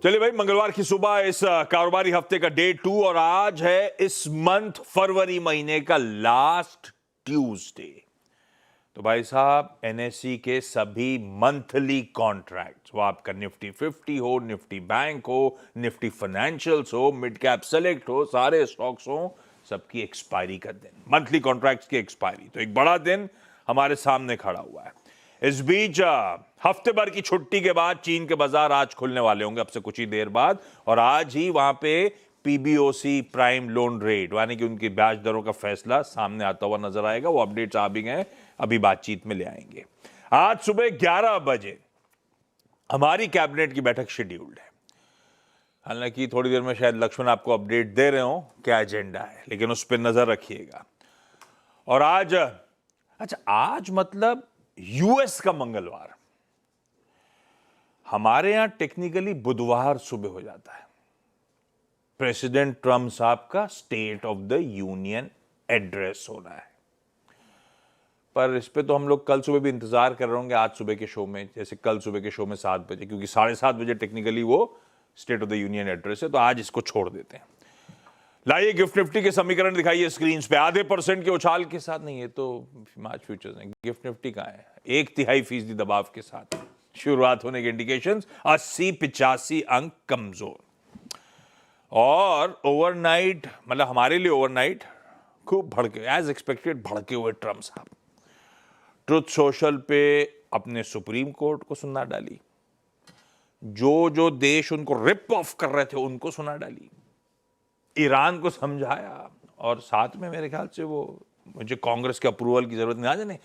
चलिए भाई, मंगलवार की सुबह इस कारोबारी हफ्ते का डे 2 और आज है इस मंथ फरवरी महीने का लास्ट ट्यूसडे। तो भाई साहब, एनएसई के सभी मंथली कॉन्ट्रैक्ट्स, वो आपका निफ्टी 50 हो, निफ्टी बैंक हो, निफ्टी फाइनेंशियल्स हो, मिड कैप सेलेक्ट हो, सारे स्टॉक्स हो, सबकी एक्सपायरी का दिन, मंथली कॉन्ट्रैक्ट्स की एक्सपायरी। तो एक बड़ा दिन हमारे सामने खड़ा हुआ है। इस बीच हफ्ते भर की छुट्टी के बाद चीन के बाजार आज खुलने वाले होंगे, अब से कुछ ही देर बाद, और आज ही वहां पे पीबीओसी प्राइम लोन रेट यानी कि उनकी ब्याज दरों का फैसला सामने आता हुआ नजर आएगा। वो अपडेट्स आ भी गए, अभी बातचीत में ले आएंगे। आज सुबह 11 बजे हमारी कैबिनेट की बैठक शेड्यूल्ड है। हालांकि थोड़ी देर में शायद लक्ष्मण आपको अपडेट दे रहे हो क्या एजेंडा है, लेकिन उस पर नजर रखिएगा। और आज आज मतलब यूएस का मंगलवार, हमारे यहां टेक्निकली बुधवार सुबह हो जाता है। प्रेसिडेंट ट्रम्प साहब का state of the union address होना है, पर इस पे तो हम लोग कल सुबह भी इंतजार कर रहे होंगे, आज सुबह के शो में, जैसे कल सुबह के शो में 7 बजे, क्योंकि 7:30 बजे टेक्निकली वो state of the union address है, तो आज इसको छोड़ देते हैं। लाइए गिफ्ट निफ्टी के समीकरण दिखाइए स्क्रीन पे। आधे % के उछाल के साथ, नहीं ये तो आज फ्यूचर्स है, गिफ्ट निफ्टी कहां है, 1/3% दबाव के साथ शुरुआत होने के इंडिकेशंस, 80-85 अंक कमजोर। और ओवरनाइट, मतलब हमारे लिए ओवरनाइट खूब भड़के, एज एक्सपेक्टेड भड़के हुए ट्रम्प साहब ट्रुथ सोशल पे अपने सुप्रीम कोर्ट को सुना डाली, जो देश उनको रिप ऑफ कर रहे थे उनको सुना डाली, ईरान को समझाया, और साथ में मेरे ख्याल से वो मुझे कांग्रेस के अप्रूवल की जरूरत नहीं आ जाने।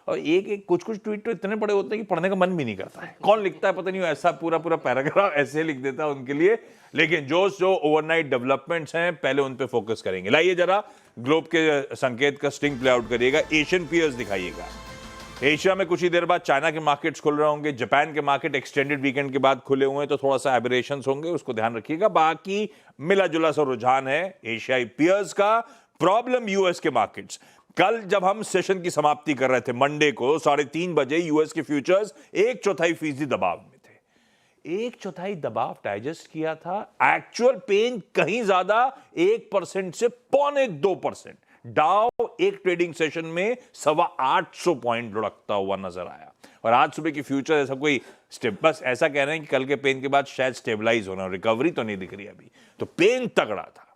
और एक कुछ ट्वीट तो इतने बड़े होते हैं कि पढ़ने का मन भी नहीं करता है। कौन लिखता है पता नहीं, ऐसा पूरा पैराग्राफ ऐसे लिख देता है उनके लिए। लेकिन जो ओवरनाइट डेवलपमेंट्स हैं, पहले उन पे फोकस करेंगे। लाइए जरा ग्लोब के संकेत का स्टिंग प्ले आउट करिएगा, एशियन पीयर्स दिखाइएगा। एशिया में कुछ ही देर बाद चाइना के मार्केट्स खुल रहे होंगे, जापान के मार्केट एक्सटेंडेड वीकेंड के बाद खुले हुए हैं, तो थोड़ा सा एबरेशंस होंगे, उसको ध्यान रखिएगा। बाकी मिला जुला सा रुझान है एशियाई पीयर्स का। प्रॉब्लम यूएस के मार्केट्स। कल जब हम सेशन की समाप्ति कर रहे थे मंडे को 3:30 बजे, यूएस के फ्यूचर्स 1/4% दबाव में थे। 1/4 दबाव डाइजेस्ट किया था। एक्चुअल पेन कहीं ज्यादा, 1% से 0.25%। डाउ एक ट्रेडिंग सेशन में 825 पॉइंट लुढ़कता हुआ नजर आया। और आज सुबह की फ्यूचर ऐसा कोई स्टेप, बस ऐसा कह रहे हैं कि कल के पेन के बाद शायद स्टेबलाइज होना, रिकवरी तो नहीं दिख रही अभी, तो पेन तगड़ा था।